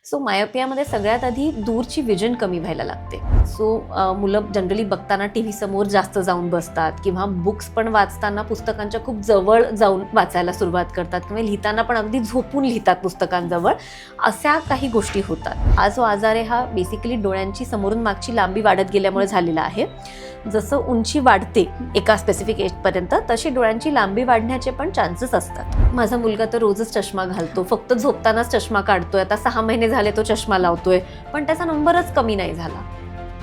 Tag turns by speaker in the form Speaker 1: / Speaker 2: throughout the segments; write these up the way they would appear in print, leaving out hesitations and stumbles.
Speaker 1: So मायोपियामध्ये सगळ्यात आधी दूरची विजन कमी व्हायला लागते. सो मुलं जनरली बघताना टी व्ही समोर जास्त जाऊन बसतात किंवा बुक्स पण वाचताना पुस्तकांच्या खूप जवळ जाऊन वाचायला सुरुवात करतात किंवा लिहिताना पण अगदी झोपून लिहितात पुस्तकांजवळ. अशा काही गोष्टी होतात. हा जो आजार आहे हा बेसिकली डोळ्यांची समोरून मागची लांबी वाढत गेल्यामुळे झालेला आहे. जसं उंची वाढते एका स्पेसिफिक एजपर्यंत तशी डोळ्यांची लांबी वाढण्याचे पण चान्सेस असतात. माझा मुलगा तर रोजच चष्मा घालतो, फक्त झोपतानाच चष्मा काढतोय. आता 6 महिने झाले तो चष्मा लावतोय, पण त्याचा नंबरच कमी नाही झाला.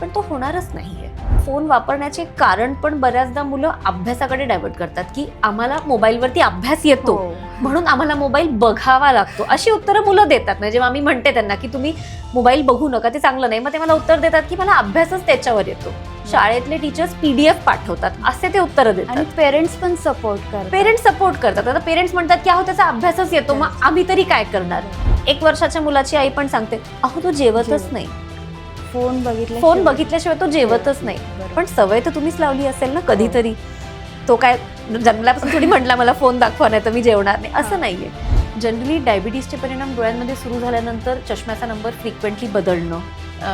Speaker 1: पण तो होणारच नाहीये. फोन वापरण्याचे कारण पण बऱ्याचदा मुलं अभ्यासाकडे डायव्हर्ट करतात की आम्हाला मोबाईलवरती अभ्यास येतो म्हणून आम्हाला मोबाईल बघावा लागतो, अशी उत्तरं मुलं देतात ना. जेव्हा मी म्हणते त्यांना की तुम्ही मोबाईल बघू नका, ते चांगलं नाही, मग ते मला उत्तर देतात की मला अभ्यासच त्याच्यावर येतो. शाळेतले टीचर्स PDF पाठवतात, असे ते उत्तरं देतात.
Speaker 2: आणि पेरेंट्स पण सपोर्ट करतात.
Speaker 1: आता पेरेंट्स म्हणतात की अहो त्याचा अभ्यासच येतो, मग आम्ही तरी काय करणार. 1 वर्षाच्या मुलाची आई पण सांगते अहो तो जेवतच नाही,
Speaker 2: फोन
Speaker 1: बघितल्याशिवाय तो जेवतच नाही. पण सवय तर तुम्हीच लावली असेल ना कधीतरी. तो काय जन्मल्यापासून थोडी म्हटला मला फोन दाखवा नाही तर मी जेवणार नाही, असं नाहीये. जनरली डायबिटीसचे परिणाम डोळ्यांमध्ये सुरू झाल्यानंतर चष्म्याचा नंबर फ्रिक्वेंटली बदलणं,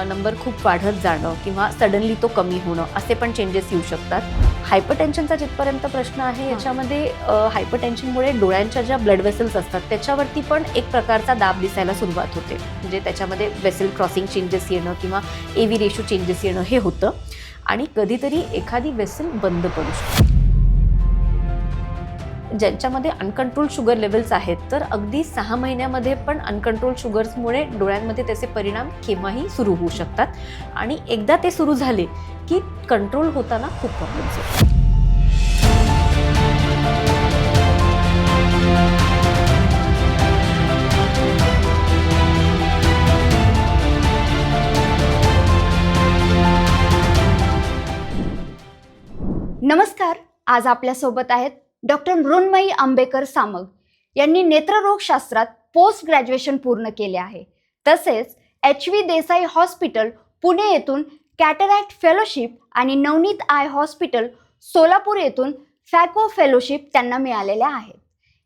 Speaker 1: नंबर खूप वाढत जाणं किंवा सडनली तो कमी होणं, असे पण चेंजेस येऊ शकतात. हायपरटेन्शनचा जिथपर्यंत प्रश्न आहे याच्यामध्ये हायपरटेन्शनमुळे डोळ्यांच्या ज्या ब्लड वेसल्स असतात त्याच्यावरती पण एक प्रकारचा दाब दिसायला सुरुवात होते. म्हणजे त्याच्यामध्ये वेसल क्रॉसिंग चेंजेस येणं किंवा AV रेशो चेंजेस येणं हे होतं आणि कधीतरी एखादी वेसल बंद पडू शकते. ज्यांच्यामध्ये अनकंट्रोल शुगर लेवल्स आहेत तर अगदी 6 महिन्यामध्ये पण अनकंट्रोल शुगर्समुळे डोळ्यांमध्ये त्याचे परिणाम केव्हाही सुरू होऊ शकतात आणि एकदा ते सुरू झाले की कंट्रोल होताना खूप प्रॉब्लेम्स होतात.
Speaker 2: नमस्कार, आज आपल्यासोबत आहेत डॉक्टर मृण्मयी आंबेकर सामग. यांनी नेत्ररोगशास्त्रात पोस्ट ग्रॅज्युएशन पूर्ण केले आहे. तसेच HV देसाई हॉस्पिटल पुणे येथून कॅटरॅक्ट फेलोशिप आणि नवनीत आय हॉस्पिटल सोलापूर येथून फॅको फेलोशिप त्यांना मिळालेल्या आहेत.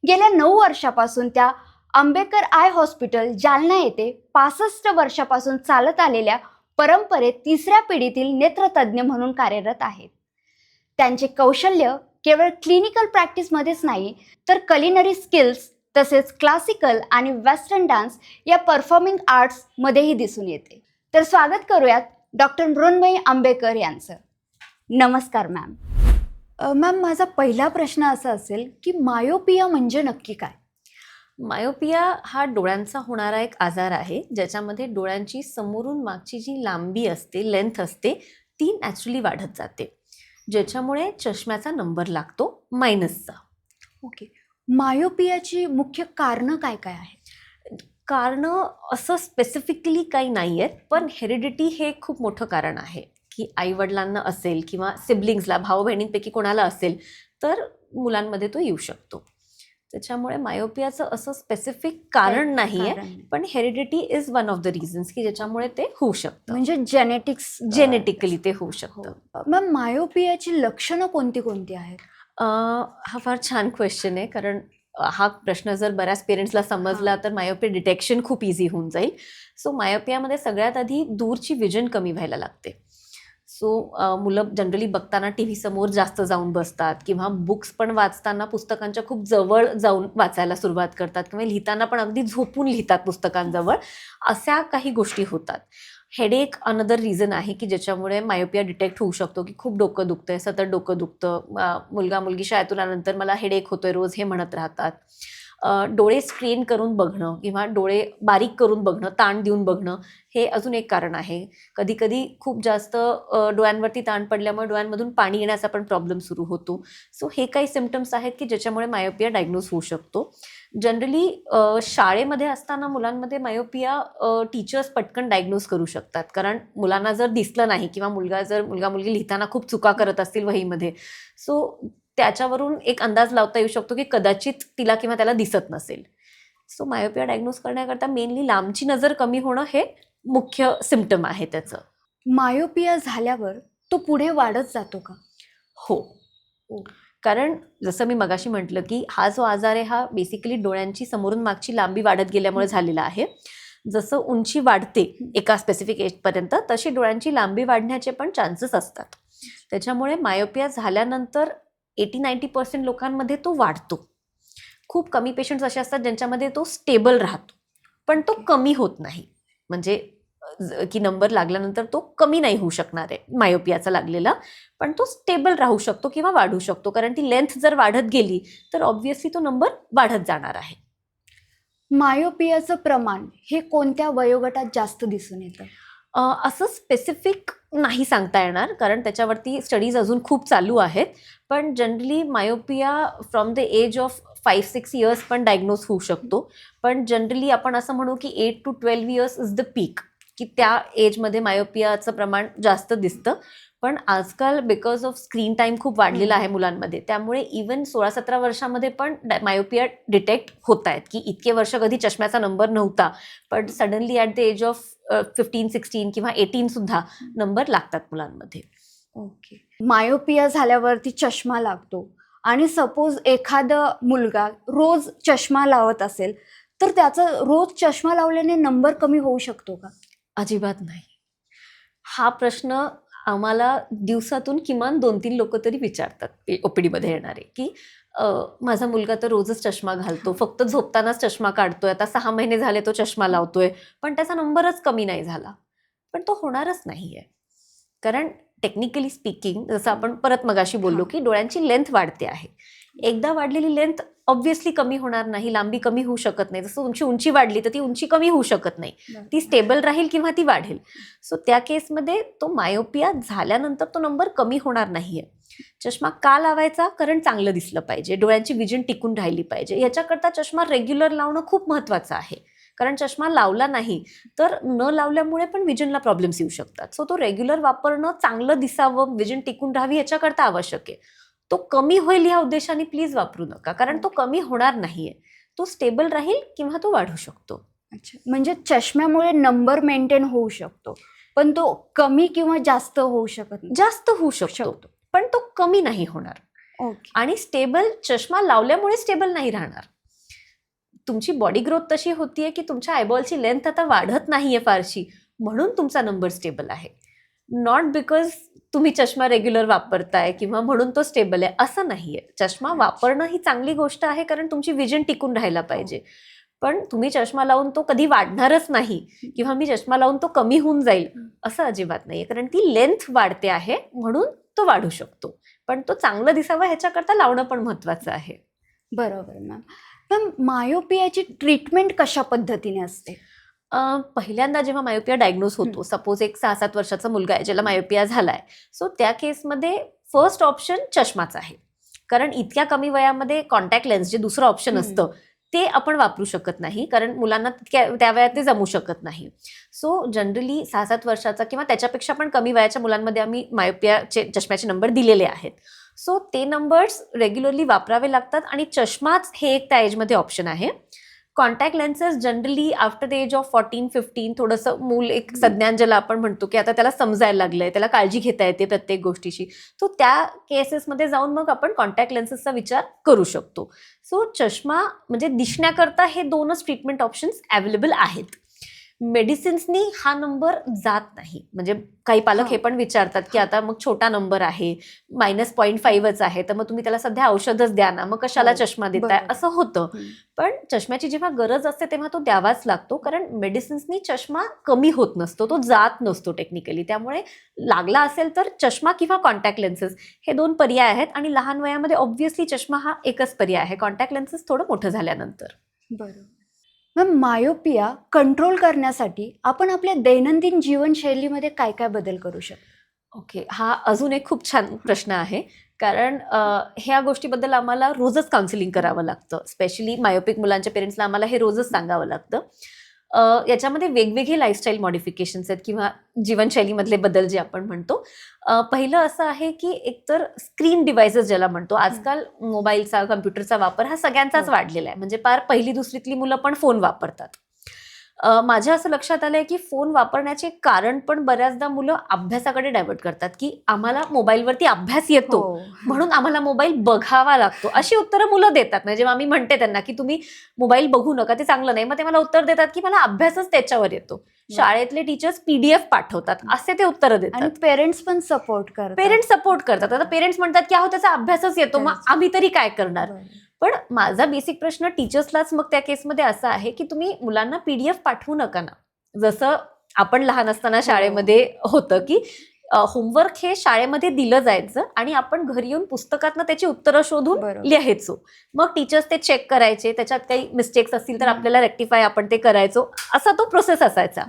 Speaker 2: गेल्या 9 वर्षापासून त्या आंबेकर आय हॉस्पिटल जालना येथे 65 वर्षापासून चालत आलेल्या परंपरेत 3ऱ्या पिढीतील नेत्रतज्ञ म्हणून कार्यरत आहेत. त्यांचे कौशल्य केवळ क्लिनिकल प्रॅक्टिसमध्येच नाही तर कलिनरी स्किल्स तसेच क्लासिकल आणि वेस्टर्न डान्स या परफॉर्मिंग आर्ट्समध्येही दिसून येते. तर स्वागत करूयात डॉक्टर मृण्मयी आंबेकर यांचं. नमस्कार मॅम. मॅम, माझा पहिला प्रश्न असा असेल की मायोपिया म्हणजे नक्की काय?
Speaker 1: मायोपिया हा डोळ्यांचा होणारा एक आजार आहे ज्याच्यामध्ये डोळ्यांची समोरून मागची जी लांबी असते, लेंथ असते, ती नॅचरली वाढत जाते, ज्याच्यामुळे चष्म्याचा नंबर लागतो -चा.
Speaker 2: ओके. मायोपियाची मुख्य कारणं काय काय आहेत?
Speaker 1: कारणं असं स्पेसिफिकली काही नाही आहेत, पण हेरिडिटी हे खूप मोठं कारण आहे की आईवडिलांना असेल किंवा सिबलिंग्सला, भाऊ बहिणींपैकी कोणाला असेल तर मुलांमध्ये तो येऊ शकतो. त्याच्यामुळे मायोपियाचं असं स्पेसिफिक कारण नाही आहे, पण heredity is one of the reasons की ज्याच्यामुळे ते होऊ शकतं.
Speaker 2: म्हणजे
Speaker 1: जेनेटिकली ते होऊ शकतं.
Speaker 2: मॅम, मायोपियाची लक्षणं कोणती कोणती आहेत?
Speaker 1: हा फार छान क्वेश्चन आहे, कारण हा प्रश्न जर बऱ्याच पेरेंट्सला समजला तर मायोपिया डिटेक्शन खूप इझी होऊन जाईल. सो मायोपियामध्ये सगळ्यात आधी दूरची विजन कमी व्हायला लागते. सो मुलं जनरली बघताना टी व्ही समोर जास्त जाऊन बसतात किंवा बुक्स पण वाचताना पुस्तकांच्या खूप जवळ जाऊन वाचायला सुरुवात करतात किंवा लिहिताना पण अगदी झोपून लिहितात पुस्तकांजवळ. अशा काही गोष्टी होतात. हेडेक अनदर रिझन आहे की ज्याच्यामुळे मायोपिया डिटेक्ट होऊ शकतो की खूप डोकं दुखतंय, सतत डोकं दुखतं, मुलगा मुलगी शाळेतून आल्यानंतर मला हेडेक होतोय रोज हे म्हणत राहतात. डोळे स्ट्रेन करून बघणं किंवा डोळे बारीक करून बघणं, ताण देऊन बघणं, हे अजून एक कारण आहे. कधी कधी खूप जास्त डोळ्यांवरती ताण पडल्यामुळे डोळ्यांमधून पाणी येण्याचा पण प्रॉब्लेम सुरू होतो. सो हे काही सिम्पटम्स आहेत की ज्याच्यामुळे मायोपिया डायग्नोज होऊ शकतो. जनरली शाळेमध्ये असताना मुलांमध्ये मायोपिया टीचर्स पटकन डायग्नोज करू शकतात, कारण मुलांना जर दिसलं नाही किंवा मुलगा मुलगी लिहिताना खूप चुका करत असतील वहीमध्ये, सो त्याच्यावरून एक अंदाज लावता येऊ शकतो की कदाचित तिला किंवा त्याला दिसत नसेल. सो मायोपिया डायग्नोज करण्याकरता मेनली लांबची नजर कमी होणं हे मुख्य सिम्पटम आहे त्याचं.
Speaker 2: मायोपिया झाल्यावर तो पुढे वाढत जातो का?
Speaker 1: हो, कारण जसं मी मगाशी म्हटलं की हा जो आजार आहे हा बेसिकली डोळ्यांची समोरून मागची लांबी वाढत गेल्यामुळे झालेला आहे. जसं उंची वाढते एका स्पेसिफिक एजपर्यंत तशी डोळ्यांची लांबी वाढण्याचे पण चान्सेस असतात. त्याच्यामुळे मायोपिया झाल्यानंतर 80-90% लोकांमध्ये तो वाढतो. खूप कमी पेशंट्स असे असतात ज्यांच्यामध्ये तो स्टेबल राहतो, पण तो कमी होत नाही. म्हणजे की नंबर लागल्यानंतर तो कमी नाही होऊ शकणार आहे मायोपियाचा लागलेला, पण तो स्टेबल राहू शकतो किंवा वाढू शकतो. कारण ती लेंथ जर वाढत गेली तर ऑब्व्हियसली तो नंबर वाढत जाणार आहे.
Speaker 2: मायोपियाचं प्रमाण हे कोणत्या वयोगटात जास्त दिसून येतं?
Speaker 1: असं स्पेसिफिक नाही सांगता येणार, कारण त्याच्यावरती स्टडीज अजून खूप चालू आहेत. पण generally myopia from the age of 5-6 years पण डायग्नोज होऊ शकतो. पण जनरली आपण असं म्हणू की 8 to 12 इयर्स इज द पीक, की त्या एजमध्ये मायोपियाचं प्रमाण जास्त दिसतं. पण आजकाल बिकॉज ऑफ स्क्रीन टाईम खूप वाढलेला आहे मुलांमध्ये, त्यामुळे इवन 16-17 वर्षामध्ये पण मायोपिया डिटेक्ट होत आहेत, की इतके वर्ष कधी चष्म्याचा नंबर नव्हता, पण suddenly at the age of 15-16 किंवा 18 सुद्धा नंबर लागतात मुलांमध्ये.
Speaker 2: ओके. मायोपिया झाल्यावरती चष्मा लागतो आणि सपोज एखादा मुलगा रोज चष्मा लावत असेल तर त्याचा रोज चष्मा लावल्याने नंबर कमी होऊ शकतो का?
Speaker 1: अजिबात नाही. हा प्रश्न आम्हाला दिवसातून किमान 2-3 लोक तरी विचारतात ओपीडीमध्ये येणारे, की माझा मुलगा तर रोजच चष्मा घालतो, फक्त झोपतानाच चष्मा काढतोय, आता 6 महिने झाले तो चष्मा लावतोय, पण त्याचा नंबरच कमी नाही झाला. पण तो होणारच नाहीये. कारण टेक्निकली स्पीकिंग, जसं आपण परत मगाशी बोललो, की डोळ्यांची लेंथ वाढते आहे. एकदा वाढलेली लेंथ ऑब्व्हियसली कमी होणार नाही, लांबी कमी होऊ शकत नाही. जसं तुमची उंची वाढली तर ती उंची कमी होऊ शकत नाही, ती स्टेबल राहील किंवा ती वाढेल. सो त्या केसमध्ये तो मायोपिया झाल्यानंतर तो नंबर कमी होणार नाहीये. चष्मा का लावायचा? कारण चांगलं दिसलं पाहिजे, डोळ्यांची विजन टिकून राहिली पाहिजे. याच्याकरता चष्मा रेग्युलर लावणं खूप महत्त्वाचं आहे. कारण चष्मा लावला नाही तर न लावल्यामुळे पण विजनला प्रॉब्लेम्स येऊ शकतात. सो तो रेग्युलर वापरणं, चांगलं दिसावं, विजन टिकून राहावी याच्याकरता आवश्यक आहे. तो कमी होईल ह्या उद्देशाने प्लीज वापरू नका, कारण तो कमी होणार नाहीये. तो स्टेबल राहील किंवा तो वाढू शकतो.
Speaker 2: अच्छा, म्हणजे चष्म्यामुळे नंबर मेंटेन होऊ शकतो, पण तो कमी किंवा जास्त होऊ शकत नाही.
Speaker 1: जास्त होऊ शकतो, पण तो कमी नाही होणार.
Speaker 2: ओके.
Speaker 1: आणि स्टेबल चष्मा लावल्यामुळे स्टेबल नाही राहणार. तुमची बॉडी ग्रोथ तशी होतीये की तुमच्या आयबॉलची लेंथ आता वाढत नाहीये फारशी, म्हणून तुमचा नंबर स्टेबल आहे. नॉट बिकॉज तुम्ही चष्मा रेग्युलर वापरताय किंवा म्हणून तो स्टेबल आहे, असं नाहीये. चष्मा वापरणं ही चांगली गोष्ट आहे, कारण तुमची विजन टिकून राहायला पाहिजे. पण तुम्ही चष्मा लावून तो कधी वाढणारच नाही किंवा मी चष्मा लावून तो कमी होऊन जाईल असं अजिबात नाहीये. कारण ती लेंथ वाढते आहे म्हणून तो वाढू शकतो, पण तो चांगलं दिसावा ह्याच्याकरता लावणं पण महत्वाचं आहे.
Speaker 2: बरोबर मॅम. मॅम, मायोपियाची ट्रीटमेंट कशा पद्धतीने असते?
Speaker 1: पहिल्यांदा जेव्हा मायोपिया डायग्नोज होतो, सपोज एक 6-7 वर्षाचा मुलगा आहे ज्याला मायोपिया झालाय, सो त्या केसमध्ये फर्स्ट ऑप्शन चष्माच आहे. कारण इतक्या कमी वयामध्ये कॉन्टॅक्ट लेन्स जे दुसरं ऑप्शन असतं ते आपण वापरू शकत नाही, कारण मुलांना त्या वयात ते जमू शकत नाही. सो जनरली 6-7 वर्षाचा किंवा त्याच्यापेक्षा पण कमी वयाच्या मुलांमध्ये आम्ही मायोपियाचे चष्म्याचे नंबर दिलेले आहेत. सो ते नंबर्स रेग्युलरली वापरावे लागतात आणि चष्माच हे एक त्या एजमध्ये ऑप्शन आहे. Contact lenses generally after the age of 14-15 थोडंसं मूल एक संज्ञान ज्याला आपण म्हणतो की आता त्याला समजायला लागलंय, त्याला काळजी घेता येते प्रत्येक गोष्टीची, तो त्या केसेसमध्ये जाऊन मग आपण कॉन्टॅक्ट लेन्सेसचा विचार करू शकतो. सो चष्मा म्हणजे दिसण्याकरता हे 2च ट्रीटमेंट ऑप्शन्स अवेलेबल आहेत. मेडिसिन्सनी हा नंबर जात नाही. म्हणजे काही पालक हे पण विचारतात की आता मग छोटा नंबर आहे, -0.5च आहे, तर मग तुम्ही त्याला सध्या औषधच द्या ना, मग कशाला चष्मा देताय, असं होतं. पण चष्म्याची जेव्हा गरज असते तेव्हा तो द्यावाच लागतो, कारण मेडिसिन्सनी चष्मा कमी होत नसतो, तो जात नसतो टेक्निकली. त्यामुळे लागला असेल तर चष्मा किंवा कॉन्टॅक्ट लेन्सेस हे 2 पर्याय आहेत. आणि लहान वयामध्ये ऑब्व्हियसली चष्मा हा एकच पर्याय आहे, कॉन्टॅक्ट लेन्सेस थोडं मोठं झाल्यानंतर.
Speaker 2: बरोबर. मग मायोपिया कंट्रोल करण्यासाठी आपण आपल्या दैनंदिन जीवनशैलीमध्ये काय काय बदल करू शकतो?
Speaker 1: ओके, हा अजून एक खूप छान प्रश्न आहे. कारण ह्या गोष्टीबद्दल आम्हाला रोजच काउन्सिलिंग करावं लागतं. स्पेशली मायोपिक मुलांच्या पेरेंट्सला आम्हाला हे रोजच सांगावं लागतं. याच्यामध्ये वेगवेगळे लाईफस्टाईल मॉडिफिकेशन्स आहेत किंवा जीवनशैलीमधले बदल जे आपण म्हणतो. पहिलं असं आहे की एकतर स्क्रीन डिव्हाइसेस ज्याला म्हणतो, आजकाल मोबाईलचा, कम्प्युटरचा वापर हा सगळ्यांचाच वाढलेला आहे. म्हणजे पार 1ली-2रीतली मुलं पण फोन वापरतात. माझ्या असं लक्षात आलंय की फोन वापरण्याचे कारण पण बऱ्याचदा मुलं अभ्यासाकडे डायव्हर्ट करतात, की आम्हाला मोबाईलवरती अभ्यास येतो म्हणून आम्हाला मोबाईल बघावा लागतो, अशी उत्तरं मुलं देतात. म्हणजे जेव्हा मी म्हणते त्यांना की तुम्ही मोबाईल बघू नका, ते चांगलं नाही, मग ते मला उत्तर देतात की मला अभ्यासच त्याच्यावर येतो. शाळेतले टीचर्स PDF पाठवतात, असे ते उत्तरं देतात.
Speaker 2: आणि पेरेंट्स पण सपोर्ट करतात.
Speaker 1: पेरेंट्स सपोर्ट करतात. आता पेरेंट्स म्हणतात की अहो त्याचा अभ्यासच येतो, मग आम्ही तरी काय करणार. पण माझा बेसिक प्रश्न टीचर्सलाच मग त्या केसमध्ये असा आहे की तुम्ही मुलांना PDF पाठवू नका ना. जसं आपण लहान असताना शाळेमध्ये होतं की होमवर्क हे शाळेमध्ये दिलं जायचं आणि आपण घरी येऊन पुस्तकातनं त्याची उत्तरं शोधून लिहायचो. मग टीचर्स ते चेक करायचे, त्याच्यात काही मिस्टेक्स असतील तर आपल्याला रेक्टिफाय आपण ते करायचो, असा तो प्रोसेस असायचा.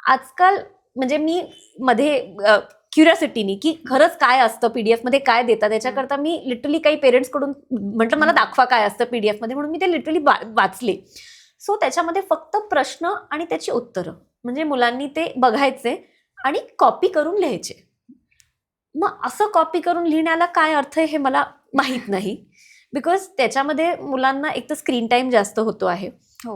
Speaker 1: आजकाल म्हणजे मी मध्ये क्युरियोसिटीनी की खरंच काय असतं PDF मध्ये, काय देतात, त्याच्याकरता मी लिटरली काही पेरेंट्स कडून म्हटलं मला दाखवा काय असतं PDF मध्ये, म्हणून मी ते लिटरली वाचले. सो त्याच्यामध्ये फक्त प्रश्न आणि त्याची उत्तरं, म्हणजे मुलांनी ते बघायचे आणि कॉपी करून लिहायचे. मग असं कॉपी करून लिहिण्याला काय अर्थ आहे हे मला माहित नाही, बिकॉज त्याच्यामध्ये मुलांना एक तर स्क्रीन टाइम जास्त होतो आहे.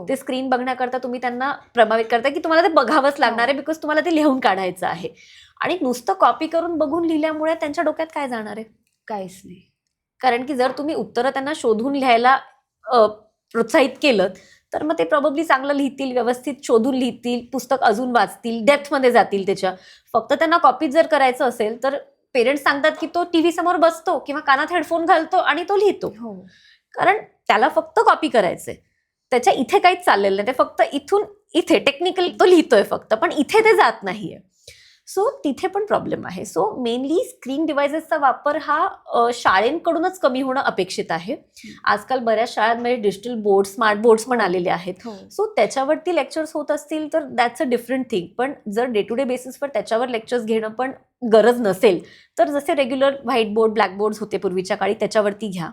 Speaker 1: ते स्क्रीन बघण्याकरता तुम्ही त्यांना प्रभावित करता की तुम्हाला ते बघावंच लागणार आहे, बिकॉज तुम्हाला ते लिहून काढायचं आहे. आणि नुसतं कॉपी करून बघून लिहिल्यामुळे त्यांच्या डोक्यात काय जाणार आहे?
Speaker 2: काहीच नाही.
Speaker 1: कारण की जर तुम्ही उत्तरं त्यांना शोधून लिहायला प्रोत्साहित केलं तर मग ते प्रॉब्ली चांगलं लिहितील, व्यवस्थित शोधून लिहितील, पुस्तक अजून वाचतील, डेप्थमध्ये जातील त्याच्या. फक्त त्यांना कॉपी जर करायचं असेल तर पेरेंट्स सांगतात की तो TV समोर बसतो किंवा कानात हेडफोन घालतो आणि तो लिहितो. कारण त्याला फक्त कॉपी करायचंय, त्याच्या इथे काहीच चाललेलं नाही, ते फक्त इथून इथे टेक्निकल तो लिहितोय फक्त, पण इथे ते जात नाहीये. सो तिथे पण प्रॉब्लेम आहे. सो मेनली स्क्रीन डिव्हायसेसचा वापर हा शाळेंकडूनच कमी होणं अपेक्षित आहे. आजकाल बऱ्याच शाळांमध्ये डिजिटल बोर्ड, स्मार्ट बोर्ड्स पण आलेले आहेत. सो त्याच्यावरती लेक्चर्स होत असतील तर दॅट्स अ डिफरंट थिंग. पण जर डे टू डे बेसिसवर त्याच्यावर लेक्चर्स घेणं पण गरज नसेल तर जसे regular white board, black board होते पूर्वीच्या काळी, त्याच्यावरती घ्या.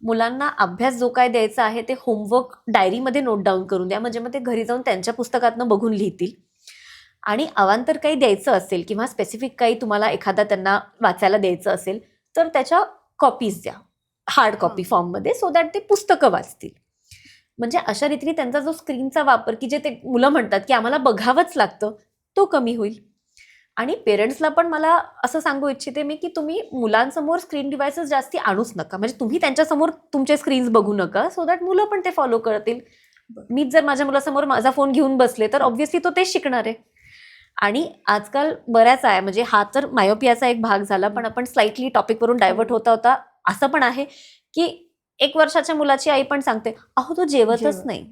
Speaker 1: मुलांना अभ्यास जो काय द्यायचा आहे ते होमवर्क डायरीमध्ये नोट डाऊन करून द्या, म्हणजे मग ते घरी जाऊन त्यांच्या पुस्तकातनं बघून लिहितील. आणि अवांतर काही द्यायचं असेल किंवा स्पेसिफिक काही तुम्हाला एखादा त्यांना वाचायला द्यायचं असेल तर त्याच्या कॉपीज द्या हार्ड कॉपी फॉर्ममध्ये, सो दॅट ते पुस्तकं वाचतील. म्हणजे अशा रीतीने त्यांचा जो स्क्रीनचा वापर की जे ते मुलं म्हणतात की आम्हाला बघावंच लागतं, तो कमी होईल. आणि पेरेंट्सला पण मला असं सांगू इच्छिते मी की तुम्ही मुलांसमोर स्क्रीन डिव्हायसेस जास्ती आणूच नका, म्हणजे तुम्ही त्यांच्यासमोर तुमचे स्क्रीन्स बघू नका, सो दॅट मुलं पण ते फॉलो करतील. मीच जर माझ्या मुलासमोर माझा फोन घेऊन बसले तर ऑब्व्हियसली तो तेच शिकणार आहे. आणि आजकाल बऱ्याच आहे, म्हणजे हा तर मायोपियाचा एक भाग झाला, पण आपण स्लाइटली टॉपिकवरून डायव्हर्ट होता होता असं पण आहे की 1 वर्षाच्या मुलाची आई पण सांगते अहो तो जेवतच नाही,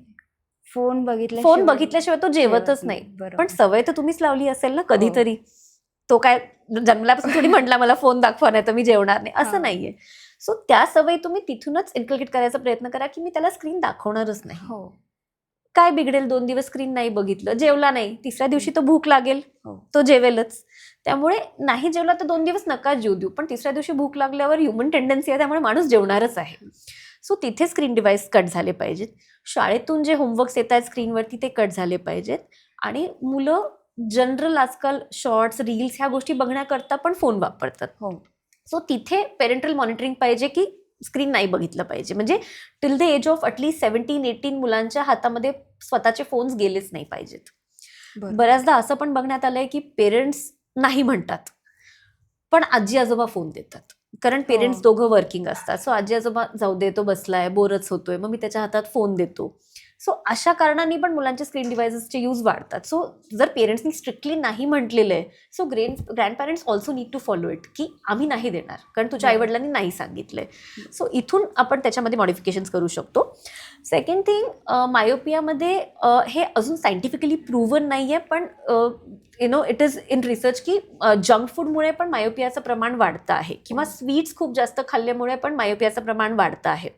Speaker 2: फोन
Speaker 1: बघितल्याशिवाय तो जेवतच नाही. पण सवय तर तुम्हीच लावली असेल ना कधीतरी. तो काय जन्मल्यापासून थोडी म्हटला मला फोन दाखवा नाही तर मी जेवणार नाही, असं नाहीये. सो त्या सवयी तुम्ही तिथूनच इन्कल्केट करायचा प्रयत्न करा की मी त्याला स्क्रीन दाखवणारच नाही. काय बिघडेल, 2 दिवस स्क्रीन नाही बघितलं, जेवला नाही, तिसऱ्या दिवशी तो भूक लागेल, तो जेवेलच. त्यामुळे नाही जेवला तर 2 दिवस नका जेवू देऊ, पण तिसऱ्या दिवशी भूक लागल्यावर ह्युमन टेंडन्सी आहे, त्यामुळे माणूस जेवणारच आहे. सो तिथे स्क्रीन डिव्हाइस कट झाले पाहिजेत. शाळेतून जे होमवर्क्स येत आहेत स्क्रीनवरती ते कट झाले पाहिजेत. आणि मुलं जनरल आजकाल शॉर्ट्स, रील्स ह्या गोष्टी बघण्याकरता पण फोन वापरतात. सो तिथे पेरेंटल मॉनिटरिंग पाहिजे की स्क्रीन नाही बघितलं पाहिजे. म्हणजे till the age of at least 17-18 मुलांच्या हातामध्ये स्वतःचे फोन्स गेलेच नाही पाहिजेत. बऱ्याचदा असं पण बघण्यात आलंय की पेरेंट्स नाही म्हणतात पण आजी आजोबा फोन देतात, कारण पेरेंट्स दोघं वर्किंग असतात. सो आजी आजोबा जाऊ दे, तो बसलाय, बोरच होतोय, मग मी त्याच्या हातात फोन देतो. सो अशा कारणांनी पण मुलांचे स्क्रीन डिव्हायसेसचे यूज वाढतात. सो जर पेरेंट्सनी स्ट्रिक्टली नाही म्हटलेलं आहे, so grandparents also need to follow it की आम्ही नाही देणार कारण तुझ्या आईवडिलांनी नाही सांगितलंय. सो इथून आपण त्याच्यामध्ये मॉडिफिकेशन्स करू शकतो. सेकंड थिंग, मायोपियामध्ये हे अजून सायंटिफिकली प्रूव्हन नाहीये, पण इट इज इन रिसर्च की जंक फूडमुळे पण मायोपियाचं प्रमाण वाढतं आहे, किंवा स्वीट्स खूप जास्त खाल्ल्यामुळे पण मायोपियाचं प्रमाण वाढतं आहे.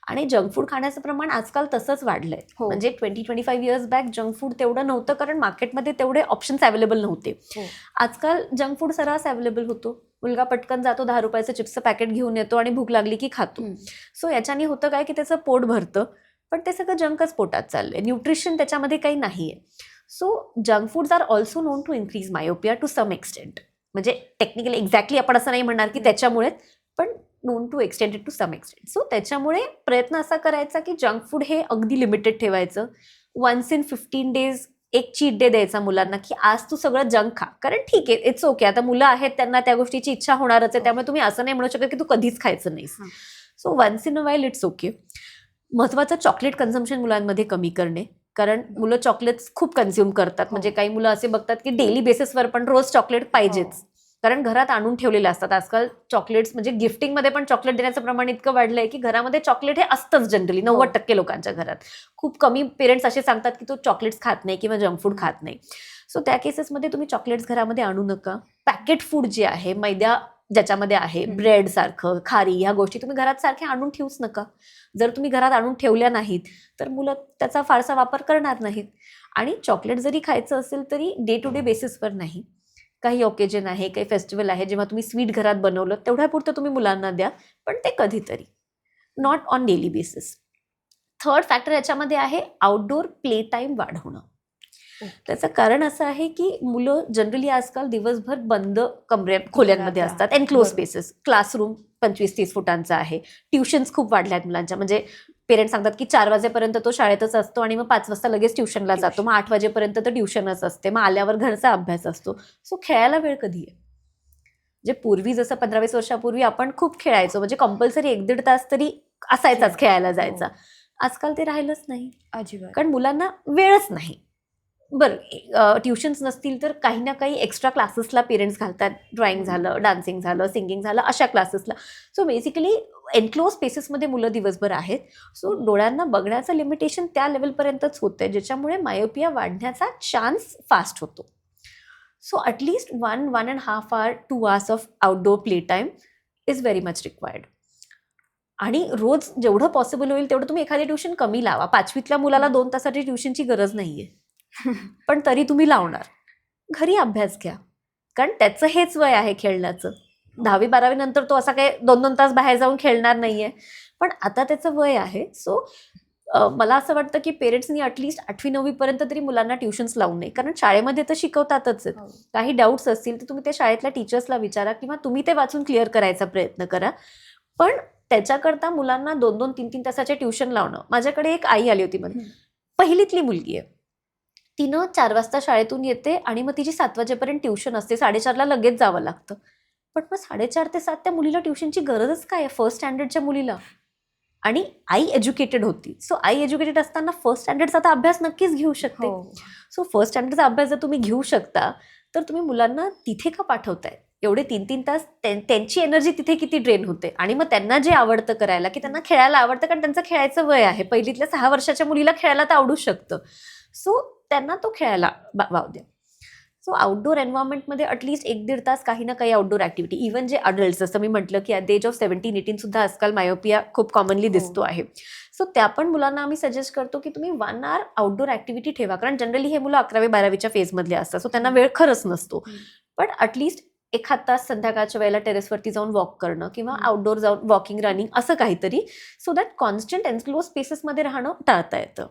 Speaker 1: आणि जंक फूड खाण्याचं प्रमाण आजकाल तसंच वाढलंय. म्हणजे 20-25 इयर्स बॅक जंक फूड तेवढं नव्हतं, कारण मार्केटमध्ये तेवढे ऑप्शन्स अवेलेबल नव्हते. आजकाल जंक फूड सर्रास अवेलेबल होतो. मुलगा पटकन जातो, 10 रुपयाचं चिप्सचं पॅकेट घेऊन येतो आणि भूक लागली की खातो. सो याच्याने होतं काय की त्याचं पोट भरतं, पण ते सगळं जंकच पोटात चाललंय, न्यूट्रिशन त्याच्यामध्ये काही नाहीये. So junk foods are also known to increase myopia to some extent. म्हणजे टेक्निकली एक्झॅक्टली आपण असं नाही म्हणणार की त्याच्यामुळेच, पण known to extended to some extent. So त्याच्यामुळे प्रयत्न असा करायचा की जंक फूड हे अगदी लिमिटेड ठेवायचं. वन्स इन 15 days एक चीट डे द्यायचा मुलांना, की आज तू सगळं जंक खा. कारण ठीक आहे, इट्स ओके, आता मुलं आहेत, त्यांना त्या गोष्टीची इच्छा होणारच आहे, त्यामुळे तुम्ही असं नाही म्हणू शकत की तू कधीच खायचं नाहीस. So once in a while it's okay. महत्वाचं चॉकलेट कन्झम्पशन मुलांमध्ये कमी करणे, कारण मुलं चॉकलेट्स खूप कन्झ्युम करतात. म्हणजे काही मुलं असे बघतात की डेली बेसिसवर पण रोज चॉकलेट पाहिजेच, कारण घरात आणून ठेवलेले असतात. आजकाल चॉकलेट्स म्हणजे गिफ्टिंगमध्ये पण चॉकलेट देण्याचं प्रमाण इतकं वाढलंय की घरामध्ये चॉकलेट हे असतंच जनरली 90% लोकांच्या घरात. खूप कमी पेरेंट्स असे सांगतात की तो चॉकलेट्स खात नाही किंवा जंक फूड खात नाही. सो त्या केसेसमध्ये तुम्ही चॉकलेट्स घरामध्ये आणू नका. पॅकेट फूड जे आहे, मैदा ज्याच्यामध्ये आहे, ब्रेड सारखं, खारी, ह्या गोष्टी तुम्ही घरात सारख्या आणून ठेवूच नका. जर तुम्ही घरात आणून ठेवल्या नाहीत तर मुलं त्याचा फारसा वापर करणार नाहीत. आणि चॉकलेट जरी खायचं असेल तरी डे टू डे बेसिसवर नाही. काही ओकेजन आहे, काही फेस्टिवल आहे, जेव्हा तुम्ही स्वीट घरात बनवलं तेवढ्यापुरतं तुम्ही मुलांना द्या, पण ते कधीतरी, not on daily basis. Third factor याच्यामध्ये आहे आउटडोर प्ले टाईम वाढवणं. त्याचं कारण असं आहे की मुलं जनरली आजकाल दिवसभर बंद खोल्यांमध्ये असतात, एनक्लोज स्पेसेस. क्लासरूम 25-30 फुटांचा आहे. ट्युशन्स खूप वाढल्या आहेत मुलांच्या. म्हणजे पेरेंट्स सांगतात की 4 वाजेपर्यंत तो शाळेतच असतो आणि मग 5 वाजता लगेच ट्युशनला जातो. मग 8 वाजेपर्यंत तर ट्युशनच असते. मग आल्यावर घरचा अभ्यास असतो. सो खेळायला वेळ कधी आहे? म्हणजे पूर्वी जसं 15-20 वर्षापूर्वी आपण खूप खेळायचो, म्हणजे कंपल्सरी 1-1.5 तास तरी असायचाच खेळायला जायचा. आजकाल ते राहिलंच नाही,
Speaker 2: अजिबात.
Speaker 1: कारण मुलांना वेळच नाही. बरं, ट्युशन्स नसतील तर काही ना काही एक्स्ट्रा क्लासेसला पेरेंट्स घालतात. ड्रॉइंग झालं, डान्सिंग झालं, सिंगिंग झालं, अशा क्लासेसला. सो बेसिकली एनक्लोज स्पेसेसमध्ये मुलं दिवसभर आहेत. सो डोळ्यांना बघण्याचं लिमिटेशन त्या लेवलपर्यंतच होतंय, ज्याच्यामुळे मायोपिया वाढण्याचा चान्स फास्ट होतो. So at least 1.5 hour 2 hours of outdoor play time is very much required. आणि रोज जेवढं पॉसिबल होईल तेवढं तुम्ही एखादी ट्युशन कमी लावा. 5वीतल्या मुलाला 2 तासाची ट्युशनची गरज नाहीये, पण तरी तुम्ही लावणार. घरी अभ्यास घ्या, कारण त्याचं हेच वय आहे खेळण्याचं. 10वी-12वी नंतर तो असा काही 2-2 तास बाहेर जाऊन खेळणार नाहीये, पण आता त्याचं वय आहे. सो मला असं वाटतं की पेरेंट्सनी ॲटलिस्ट 8वी-9वी पर्यंत तरी मुलांना ट्युशन्स लावू नये, कारण शाळेमध्ये तर शिकवतातच आहेत. काही डाऊट्स असतील तर तुम्ही त्या शाळेतल्या टीचर्सला विचारा किंवा तुम्ही ते वाचून क्लिअर करायचा प्रयत्न करा. पण त्याच्याकरता मुलांना 2-2, 3-3 तासाचे ट्युशन लावणं. माझ्याकडे एक आई आली होती, म्हणजे पहिलीतली मुलगी आहे. तिनं 4 वाजता शाळेतून येते आणि मग तिची 7 वाजेपर्यंत ट्युशन असते. 4:30ला लगेच जावं लागतं. पण मग 4:30 ते 7 त्या मुलीला ट्युशनची गरजच काय आहे, फर्स्ट स्टँडर्डच्या मुलीला? आणि आई एज्युकेटेड होती. सो आई एज्युकेटेड असताना फर्स्ट स्टँडर्डचा तर अभ्यास नक्कीच घेऊ शकते. सो फर्स्ट स्टँडर्डचा अभ्यास जर तुम्ही घेऊ शकता तर तुम्ही मुलांना तिथे का पाठवताय? एवढे 3-3 तास त्यांची एनर्जी तिथे किती ड्रेन होते. आणि मग त्यांना जे आवडतं करायला, की त्यांना खेळायला आवडतं, कारण त्यांचं खेळायचं वय आहे. पहिलीतल्या 6 वर्षाच्या मुलीला खेळायला तर आवडूच शकतं. सो त्यांना तो खेळायला वाव द्या. सो आउटडोर एन्व्हायरमेंटमध्ये ॲटलिस्ट 1-1.5 तास काही ना काही आउटडोर ॲक्टिव्हिटी. इव्हन जे अडल्ट, जसं मी म्हटलं की ॲट द एज ऑफ 17-18 सुद्धा आजकाल मायोपिया खूप कॉमनली दिसतो आहे. सो त्या पण मुलांना आम्ही सजेस्ट करतो की तुम्ही 1 hour आउटडोर ॲक्टिव्हिटी ठेवा, कारण जनरली हे मुलं 11वी-12वीच्या फेजमधले असतात. सो त्यांना वेळ खरंच नसतो. पण ॲटलिस्ट 1 तास संध्याकाळच्या वेळेला टेरेसवरती जाऊन वॉक करणं किंवा आउटडोर जाऊन वॉकिंग, रनिंग असं काहीतरी, सो दॅट कॉन्स्टंट एन्क्लोज स्पेसेसमध्ये राहणं टाळता येतं.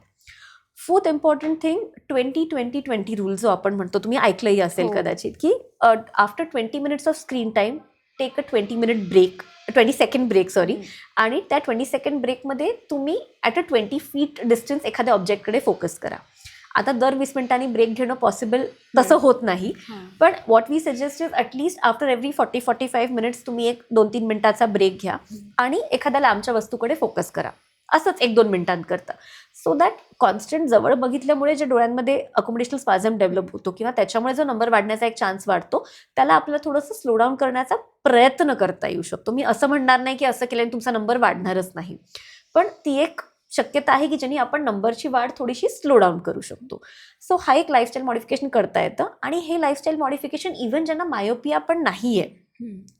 Speaker 1: फोर्थ इम्पॉर्टंट थिंग 20-20-20 रूल जो आपण म्हणतो, तुम्ही ऐकलंही असेल कदाचित, की after 20 minutes of screen time take a 20 second break आणि त्या 20 second ब्रेकमध्ये तुम्ही ॲट अ 20 feet डिस्टन्स एखाद्या ऑब्जेक्टकडे फोकस करा. आता दर 20 मिनिटांनी ब्रेक घेणं पॉसिबल तसं होत नाही, पण what we suggest is at least after every 40-45 minutes तुम्ही एक 2-3 मिनिटाचा ब्रेक घ्या आणि एखाद्या लांबच्या वस्तूकडे फोकस करा, असंच 1-2 मिनिटांकरता. सो दॅट कॉन्स्टंट जवळ बघितल्यामुळे जे डोळ्यांमध्ये अकोमोडेशनल स्पाझम डेव्हलप होतो किंवा त्याच्यामुळे जो नंबर वाढण्याचा एक चान्स वाढतो, त्याला आपल्याला थोडंसं स्लो डाऊन करण्याचा प्रयत्न करता येऊ शकतो. मी असं म्हणणार नाही की असं केल्याने तुमचा नंबर वाढणारच नाही, पण ती एक शक्यता आहे की ज्यांनी आपण नंबरची वाढ थोडीशी स्लो डाऊन करू शकतो. सो हा एक लाईफस्टाईल मॉडिफिकेशन करता येतं. आणि हे लाईफस्टाईल मॉडिफिकेशन इव्हन ज्यांना मायोपिया पण नाही आहे,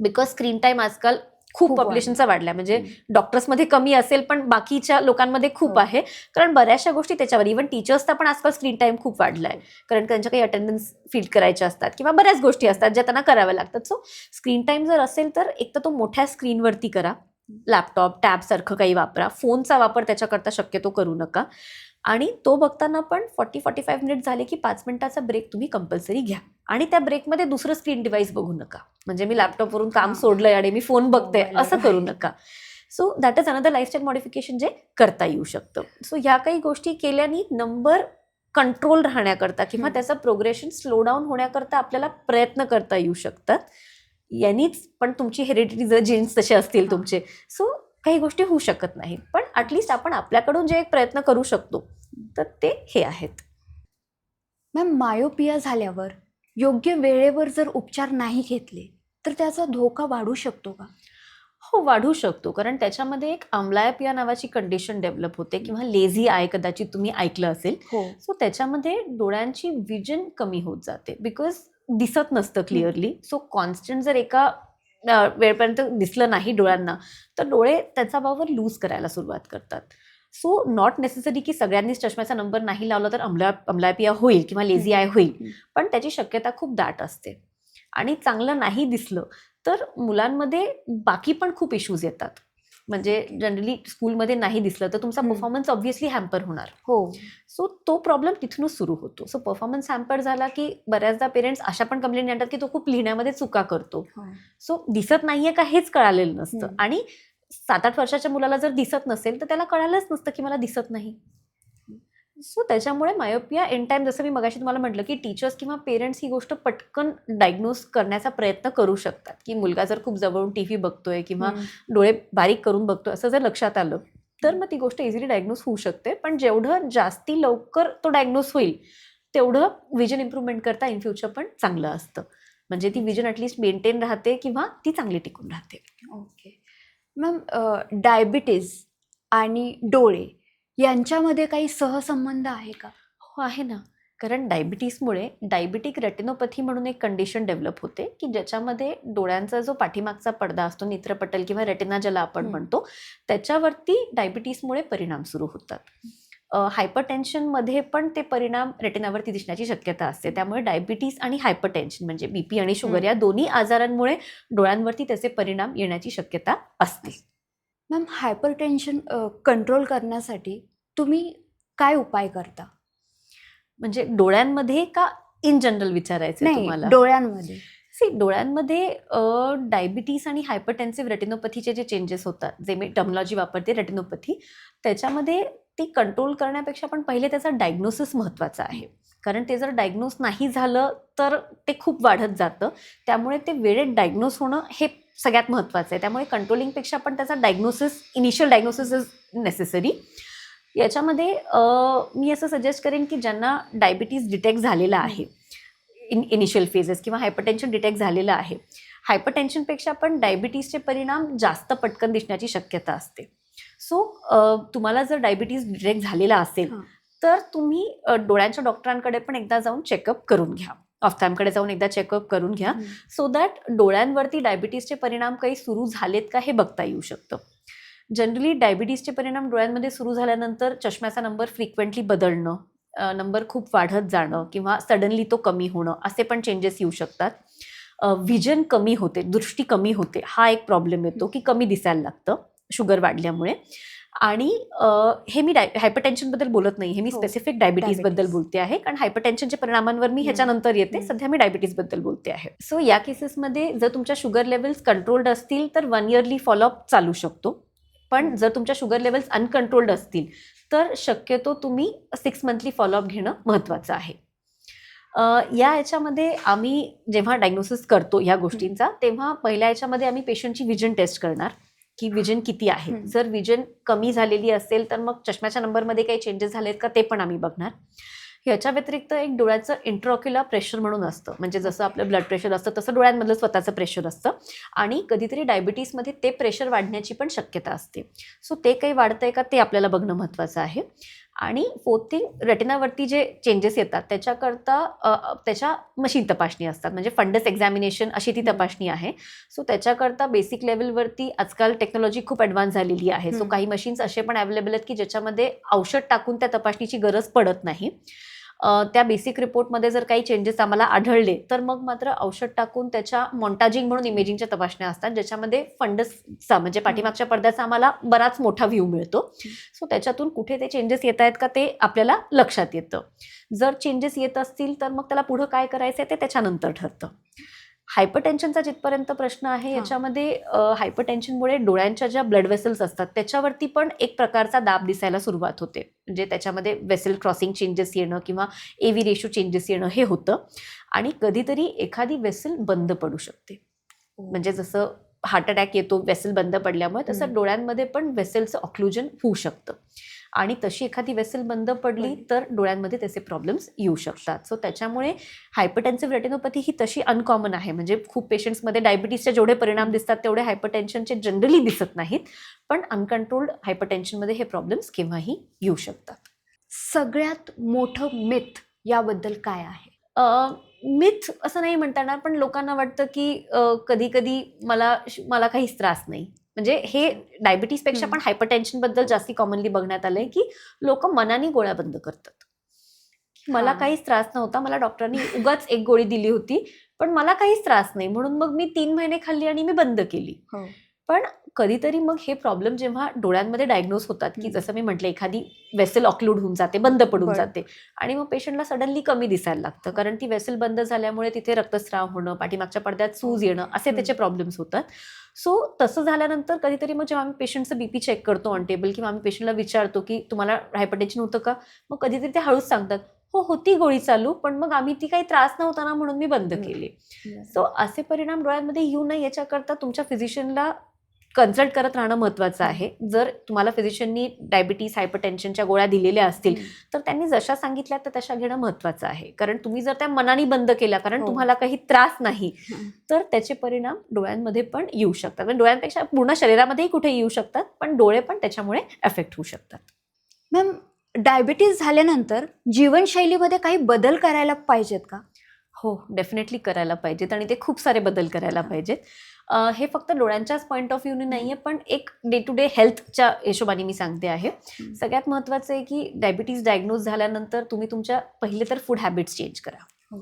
Speaker 1: बिकॉज स्क्रीन टाईम आजकाल खूप पॉप्युलेशनचा वाढलाय, म्हणजे डॉक्टर्समध्ये कमी असेल पण बाकीच्या लोकांमध्ये खूप आहे, कारण बऱ्याचशा गोष्टी त्याच्यावर, इव्हन टीचर्सचा पण आजकाल स्क्रीन टाईम खूप वाढलाय, कारण त्यांच्या काही अटेंडन्स फील करायच्या असतात किंवा बऱ्याच गोष्टी असतात ज्या त्यांना कराव्या लागतात. सो स्क्रीन टाईम जर असेल तर एक तर तो मोठ्या स्क्रीनवरती करा, लॅपटॉप, टॅब सारखं काही वापरा. फोनचा वापर त्याच्याकरता शक्यतो करू नका. आणि तो बघताना पण 40-45 मिनिट झाले की 5 मिनिटाचा ब्रेक तुम्ही कंपल्सरी घ्या. आणि त्या ब्रेकमध्ये दुसरं स्क्रीन डिव्हाइस बघू नका, म्हणजे मी लॅपटॉपवरून काम सोडलंय आणि मी फोन बघते असं करू नका. So that is another lifestyle modification जे करता येऊ शकतं. सो ह्या काही गोष्टी केल्याने नंबर कंट्रोल राहण्याकरता किंवा त्याचं प्रोग्रेशन स्लो डाऊन होण्याकरता आपल्याला प्रयत्न करता येऊ शकतात. यांनीच पण तुमची हेरिडिटी जर जीन्स तसे असतील तुमचे, सो काही गोष्टी होऊ शकत नाहीत. पण ॲटलिस्ट आपण आपल्याकडून जे एक प्रयत्न करू शकतो तर ते हे आहेत.
Speaker 2: मॅम, मायोपिया झाल्यावर योग्य वेळेवर जर उपचार नाही घेतले तर त्याचा धोका वाढू शकतो का?
Speaker 1: हो, वाढू शकतो. कारण त्याच्यामध्ये एक आम्लायपिया नावाची कंडिशन डेव्हलप होते किंवा लेझी आय कदाचित तुम्ही ऐकलं असेल.
Speaker 2: हो.
Speaker 1: सो त्याच्यामध्ये डोळ्यांची विजन कमी होत जाते बिकॉज दिसत नसतं क्लिअरली. सो कॉन्स्टंट जर एका वेळपर्यंत दिसलं नाही डोळ्यांना तर डोळे त्याचा वावर लूज करायला सुरुवात करतात. सो नॉट नेसेसरी की सगळ्यांनीच चष्म्याचा नंबर नाही लावला तर आम्लायपिया होईल किंवा लेझी आय होईल, पण त्याची शक्यता खूप दाट असते. आणि चांगलं नाही दिसलं तर मुलांमध्ये बाकी पण खूप इश्यूज येतात. म्हणजे जनरली स्कूलमध्ये नाही दिसलं तर तुमचा परफॉर्मन्स ऑब्व्हियसली हॅम्पर होणार.
Speaker 2: हो.
Speaker 1: सो तो प्रॉब्लेम तिथूनच सुरू होतो. सो परफॉर्मन्स हॅम्पर झाला की बऱ्याचदा पेरेंट्स अशा पण कंप्लेंट आणतात की तो खूप लिहिण्यामध्ये चुका करतो. सो दिसत नाहीये का हेच कळालेलं नसतं. आणि 7-8 वर्षाच्या मुलाला जर दिसत नसेल तर त्याला कळालंच नसतं की मला दिसत नाही. सो त्याच्यामुळे मायोपिया एन टाइम, जसं मी मगाशी तुम्हाला म्हटलं की टीचर्स किंवा पेरेंट्स ही गोष्ट पटकन डायग्नोज करण्याचा प्रयत्न करू शकतात. की मुलगा जर खूप जवळून टीव्ही बघतोय किंवा डोळे बारीक करून बघतोय असं जर लक्षात आलं तर मग ती गोष्ट इझिली डायग्नोज होऊ शकते. पण जेवढं जास्ती लवकर तो डायग्नोज होईल तेवढं विजन इम्प्रूव्हमेंट करता इन फ्युचर पण चांगलं असतं. म्हणजे ती विजन ॲटलिस्ट मेंटेन राहते किंवा ती चांगली टिकून राहते.
Speaker 2: ओके मॅम, डायबिटीज आणि डोळे यांच्यामध्ये काही सहसंबंध आहे का?
Speaker 1: हो, आहे ना. कारण डायबिटीसमुळे डायबिटिक रेटिनोपॅथी म्हणून एक कंडिशन डेव्हलप होते की ज्याच्यामध्ये डोळ्यांचा जो पाठीमागचा पडदा असतो, नेत्रपटल किंवा रेटिना ज्याला आपण म्हणतो, त्याच्यावरती डायबिटीसमुळे परिणाम सुरू होतात. हायपरटेन्शनमध्ये पण ते परिणाम रेटिनावरती दिसण्याची शक्यता असते. त्यामुळे डायबिटीस आणि हायपरटेन्शन म्हणजे बीपी आणि शुगर या दोन्ही आजारांमुळे डोळ्यांवरती त्याचे परिणाम येण्याची शक्यता असते.
Speaker 2: मॅम, हायपरटेन्शन कंट्रोल करण्यासाठी तुम्ही काय उपाय करता?
Speaker 1: म्हणजे डोळ्यांमध्ये का इन जनरल विचारायचं
Speaker 2: नाही,
Speaker 1: तुम्हाला?
Speaker 2: डोळ्यांमध्ये.
Speaker 1: डोळ्यांमध्ये डायबिटीस आणि हायपरटेन्सिव्ह रेटिनोपॅथीचे जे चेंजेस होतात, जे मी टर्मिनॉलॉजी वापरते रेटिनोपॅथी, त्याच्यामध्ये ती कंट्रोल करण्यापेक्षा पण पहिले त्याचा डायग्नोसिस महत्त्वाचा आहे. कारण ते जर डायग्नोस नाही झालं तर ते खूप वाढत जातं. त्यामुळे ते वेळेत डायग्नोस होणं हे सगळ्यात महत्त्वाचं आहे. त्यामुळे कंट्रोलिंगपेक्षा पण त्याचा diagnosis, initial diagnosis is necessary. याच्यामध्ये मी असं सजेस्ट करेन की ज्यांना डायबिटीज डिटेक्ट झालेला आहे इनिशियल फेजेस किंवा हायपरटेन्शन डिटेक्ट झालेलं आहे, हायपरटेन्शनपेक्षा पण डायबिटीसचे परिणाम जास्त पटकन दिसण्याची शक्यता असते. सो तुम्हाला जर डायबिटीज डिटेक्ट झालेला असेल तर तुम्ही डोळ्यांच्या डॉक्टरांकडे पण एकदा जाऊन चेकअप करून घ्या. ऑफ्थॅल्मकडे जाऊन एकदा चेकअप करून घ्या. सो दॅट डोळ्यांवरती डायबिटीसचे परिणाम काही सुरू झालेत का हे बघता येऊ शकतं. जनरली डायबिटीसचे परिणाम डोळ्यांमध्ये सुरू झाल्यानंतर चष्म्याचा नंबर फ्रिक्वेंटली बदलणं, नंबर खूप वाढत जाणं किंवा सडनली तो कमी होणं असे पण चेंजेस येऊ शकतात. विजन कमी होते, दृष्टी कमी होते, हा एक प्रॉब्लेम येतो की कमी दिसायला लागतं शुगर वाढल्यामुळे. आणि हे मी हायपरटेन्शनबद्दल बोलत नाही, हे मी स्पेसिफिक डायबिटीजबद्दल बोलते आहे. कारण हायपरटेन्शनच्या परिणामांवर मी ह्याच्यानंतर येते, सध्या मी डायबिटीजबद्दल बोलते आहे. सो या केसेसमध्ये जर तुमच्या शुगर लेवल्स कंट्रोल्ड असतील तर 1 इयरली फॉलोअप चालू शकतो. पण जर तुमच्या शुगर लेवल्स अनकंट्रोल्ड असतील तर शक्यतो तुम्ही 6 मंथली फॉलोअप घेणं महत्त्वाचं आहे. याच्यामध्ये आम्ही जेव्हा डायग्नोसिस करतो ह्या गोष्टींचा, तेव्हा पहिल्या याच्यामध्ये आम्ही पेशंटची विजन टेस्ट करणार की विजन किती आहे. जर विजन कमी झालेली असेल तर मग चष्म्याच्या नंबरमध्ये काही चेंजेस झालेत का ते पण आम्ही बघणार. ह्याच्या व्यतिरिक्त एक डोळ्याचं इंट्राऑक्युलर प्रेशर म्हणून असतं, म्हणजे जसं आपलं ब्लड प्रेशर असतं तसं डोळ्यांमधलं स्वतःचं प्रेशर असतं. आणि कधीतरी डायबिटीसमध्ये ते प्रेशर वाढण्याची पण शक्यता असते. सो ते काही वाढतंय का ते आपल्याला बघणं महत्त्वाचं आहे. आणि 4th थिंग, रेटिनावरती जे चेंजेस येतात त्याच्याकरता त्याच्या मशीन तपासणी असतात, म्हणजे फंडस एक्झामिनेशन अशी ती तपासणी आहे. सो त्याच्याकरता बेसिक लेवलवरती आजकाल टेक्नॉलॉजी खूप ॲडव्हान्स झालेली आहे. सो काही मशीन्स असे पण अवेलेबल आहेत की ज्याच्यामध्ये औषध टाकून त्या तपासणीची गरज पडत नाही. त्या बेसिक रिपोर्टमध्ये जर काही चेंजेस आम्हाला आढळले तर मग मात्र औषध टाकून त्याच्या मॉन्टाजिंग म्हणून इमेजिंगच्या तपासण्या असतात, ज्याच्यामध्ये फंडसचा म्हणजे पाठीमागच्या पडद्याचा आम्हाला बराच मोठा व्ह्यू मिळतो. सो त्याच्यातून कुठे ते चेंजेस येत आहेत का ते आपल्याला लक्षात येतं. जर चेंजेस येत असतील तर मग त्याला पुढं काय करायचं आहे ते त्याच्यानंतर ठरतं. हायपरटेन्शनचा जिथपर्यंत प्रश्न आहे याच्यामध्ये हायपरटेन्शनमुळे डोळ्यांच्या ज्या ब्लड वेसल्स असतात त्याच्यावरती पण एक प्रकारचा दाब दिसायला सुरुवात होते. म्हणजे त्याच्यामध्ये वेसल क्रॉसिंग चेंजेस येणं किंवा एव्ही रेशो चेंजेस येणं हे होतं. आणि कधीतरी एखादी वेसल बंद पडू शकते. म्हणजे जसं हार्ट अटॅक येतो वेसल बंद पडल्यामुळे, तसं डोळ्यांमध्ये पण वेसलचं ऑक्लुजन होऊ शकतं. आणि तशी एखादी वेसल बंद पडली तर डोळ्यांमध्ये त्याचे प्रॉब्लेम्स येऊ शकतात. सो त्याच्यामुळे हायपरटेन्सिव्ह रेटिनोपॅथी ही तशी अनकॉमन आहे. म्हणजे खूप पेशंट्समध्ये डायबिटीसचे जेवढे परिणाम दिसतात तेवढे हायपरटेन्शनचे जनरली दिसत नाहीत. पण अनकंट्रोल्ड हायपरटेन्शनमध्ये हे प्रॉब्लेम्स केव्हाही येऊ शकतात.
Speaker 2: सगळ्यात मोठं मिथ याबद्दल काय आहे?
Speaker 1: मिथ असं नाही म्हणता येणार, पण लोकांना वाटतं की कधी कधी मला काहीच त्रास नाही. म्हणजे हे डायबिटीसपेक्षा पण हायपरटेन्शन बद्दल जास्ती कॉमनली बघण्यात आलंय की लोक मनाने गोळ्या बंद करतात. मला काहीच त्रास नव्हता, मला डॉक्टरांनी उगाच एक गोळी दिली होती, पण मला काहीच त्रास नाही म्हणून मग मी 3 महिने खाल्ली आणि मी बंद केली. पण कधीतरी मग हे प्रॉब्लेम जेव्हा डोळ्यांमध्ये डायग्नोज होतात की जसं मी म्हटलं एखादी वेसल ऑक्लूड होऊन जाते, बंद पडून जाते आणि मग पेशंटला सडनली कमी दिसायला लागतं, कारण ती वेसल बंद झाल्यामुळे तिथे रक्तस्राव होणं, पाठीमागच्या पडद्यात सूज येणं असे त्याचे प्रॉब्लेम्स होतात. सो तसं झाल्यानंतर कधीतरी मग जेव्हा आम्ही पेशंटचं बीपी चेक करतो ऑन टेबल किंवा आम्ही पेशंटला विचारतो की तुम्हाला हायपरटेन्शन होतं का, मग कधीतरी ते हळूच सांगतात हो होती गोळी चालू, पण मग आम्ही ती काही त्रास नव्हता ना म्हणून मी बंद केली. सो असे परिणाम डोळ्यांमध्ये येऊ नये याच्याकरता तुमच्या फिजिशियनला कन्सल्ट करत राहणं महत्त्वाचं आहे. जर तुम्हाला फिजिशियननी डायबिटीस हायपरटेन्शनच्या गोळ्या दिलेल्या असतील तर त्यांनी जशा सांगितल्या तर तशा घेणं महत्त्वाचं आहे. कारण तुम्ही जर त्या मनाने बंद केल्या कारण तुम्हाला काही त्रास नाही तर त्याचे परिणाम डोळ्यांमध्ये पण येऊ शकतात. म्हणजे डोळ्यांपेक्षा पूर्ण शरीरामध्येही कुठे येऊ शकतात, पण डोळे पण त्याच्यामुळे एफेक्ट होऊ शकतात.
Speaker 2: मॅम, डायबिटीज झाल्यानंतर जीवनशैलीमध्ये काही बदल करायला पाहिजेत का?
Speaker 1: हो, डेफिनेटली करायला पाहिजेत आणि ते खूप सारे बदल करायला पाहिजेत. हे फक्त डोळ्यांच्याच पॉईंट ऑफ व्ह्यूने नाहीये, पण एक डे टू डे हेल्थच्या हिशोबाने मी सांगते आहे. सगळ्यात महत्त्वाचं आहे की डायबिटीज डायग्नोज झाल्यानंतर तुम्ही तुमच्या पहिले तर फूड हॅबिट्स चेंज करा.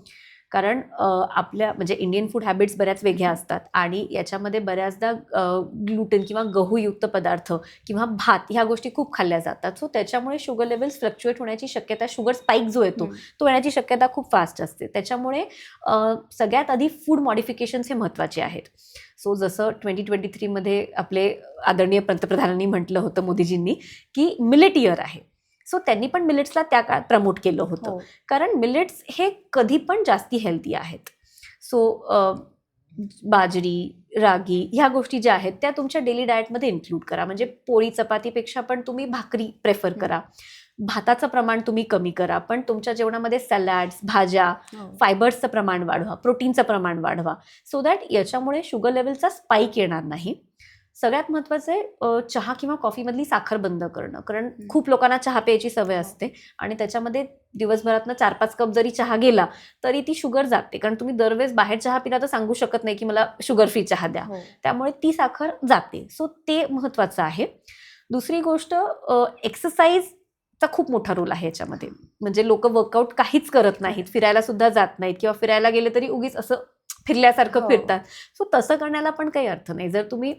Speaker 1: कारण आपल्या म्हणजे इंडियन फूड हॅबिट्स बऱ्याच वेगळ्या असतात आणि याच्यामध्ये बऱ्याचदा ग्लुटेन किंवा गहूयुक्त पदार्थ किंवा भात ह्या गोष्टी खूप खाल्ल्या जातात. सो त्याच्यामुळे शुगर लेवल्स फ्लक्च्युएट होण्याची शक्यता, शुगर स्पाइक जो येतो तो येण्याची शक्यता खूप फास्ट असते. त्याच्यामुळे सगळ्यात आधी फूड मॉडिफिकेशन्स हे महत्त्वाचे आहेत. सो जसं 2023मध्ये आपले आदरणीय पंतप्रधानांनी म्हटलं होतं मोदीजींनी की मिलेट इयर आहे. सो त्यांनी पण मिलेट्सला त्या काळात प्रमोट केलं होतं. कारण मिलेट्स हे कधी पण जास्ती हेल्दी आहेत. सो बाजरी, रागी ह्या गोष्टी ज्या आहेत त्या तुमच्या डेली डाएटमध्ये इन्क्लूड करा. म्हणजे पोळी चपातीपेक्षा पण तुम्ही भाकरी प्रेफर करा. भाताचं प्रमाण तुम्ही कमी करा, पण तुमच्या जेवणामध्ये सॅलॅड्स, भाज्या, फायबर्सचं प्रमाण वाढवा, प्रोटीनचं प्रमाण वाढवा. सो दॅट याच्यामुळे शुगर लेवलचा स्पाइक येणार नाही. सगळ्यात महत्त्वाचं आहे चहा किंवा कॉफीमधली साखर बंद करणं. कारण खूप लोकांना चहा प्यायची सवय असते आणि त्याच्यामध्ये दिवसभरातनं 4-5 कप जरी चहा गेला तरी ती शुगर जाते. कारण तुम्ही दरवेळेस बाहेर चहा पिला तर सांगू शकत नाही की मला शुगर फ्री चहा द्या. त्यामुळे ती साखर जाते. सो ते महत्त्वाचं आहे. दुसरी गोष्ट, एक्सरसाइजचा खूप मोठा रोल आहे याच्यामध्ये. म्हणजे लोक वर्कआउट काहीच करत नाहीत, फिरायला सुद्धा जात नाहीत किंवा फिरायला गेले तरी उगीच असं फिरल्यासारखं फिरतात. सो तसं करण्याला पण काही अर्थ नाही. जर तुम्ही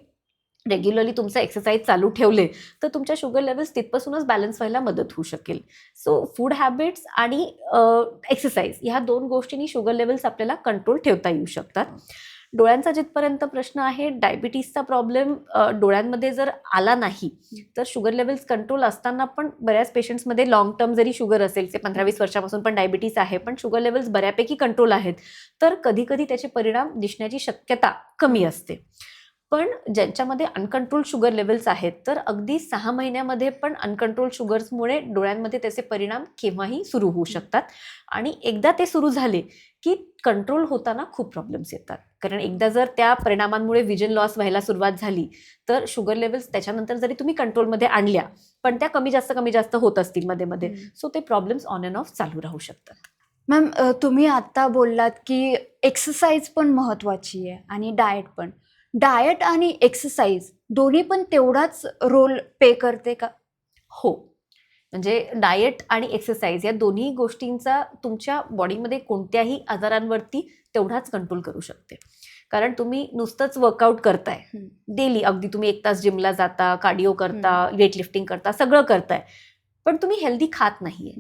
Speaker 1: रेग्युलरली तुमचं एक्सरसाइज चालू ठेवले तर तुमच्या शुगर लेवल्स तिथपासूनच बॅलन्स व्हायला मदत होऊ शकेल. सो फूड हॅबिट्स आणि एक्सरसाइज ह्या 2 गोष्टींनी शुगर लेवल्स आपल्याला कंट्रोल ठेवता येऊ शकतात. डोळ्यांचा जिथपर्यंत प्रश्न आहे, डायबिटीसचा प्रॉब्लेम डोळ्यांमध्ये जर आला नाही तर शुगर लेवल्स कंट्रोल असताना पण बऱ्याच पेशंट्समध्ये लॉंग टर्म जरी शुगर असेल, ते 15-20 वर्षापासून पण डायबिटीस आहे पण शुगर लेवल्स बऱ्यापैकी कंट्रोल आहेत, तर कधी कधी त्याचे परिणाम दिसण्याची शक्यता कमी असते. पण ज्यांच्यामध्ये अनकंट्रोल शुगर लेवल्स आहेत तर अगदी 6 महिन्यामध्ये पण अनकंट्रोल शुगर्समुळे डोळ्यांमध्ये त्याचे परिणाम केव्हाही सुरू होऊ शकतात. आणि एकदा ते सुरू झाले की कंट्रोल होताना खूप प्रॉब्लेम्स येतात. कारण एकदा जर त्या परिणामांमुळे विजन लॉस व्हायला सुरुवात झाली तर शुगर लेवल्स त्याच्यानंतर जरी तुम्ही कंट्रोलमध्ये आणल्या पण त्या कमी जास्त होत असतील मध्ये मध्ये, सो ते प्रॉब्लेम्स ऑन अँड ऑफ चालू राहू शकतात.
Speaker 2: मॅम, तुम्ही आता बोललात की एक्सरसाइज पण महत्त्वाची आहे आणि डाएट पण. डाएट आणि एक्सरसाइज दोन्ही पण तेवढाच रोल पे करते का?
Speaker 1: हो, म्हणजे डाएट आणि एक्सरसाइज या दोन्ही गोष्टींचा तुमच्या बॉडीमध्ये कोणत्याही आजारांवरती तेवढाच कंट्रोल करू शकते. कारण तुम्ही नुसतंच वर्कआउट करताय डेली, अगदी तुम्ही 1 तास जिमला जाता, कार्डिओ करता, वेट लिफ्टिंग करता, सगळं करताय, पण तुम्ही हेल्दी खात नाहीये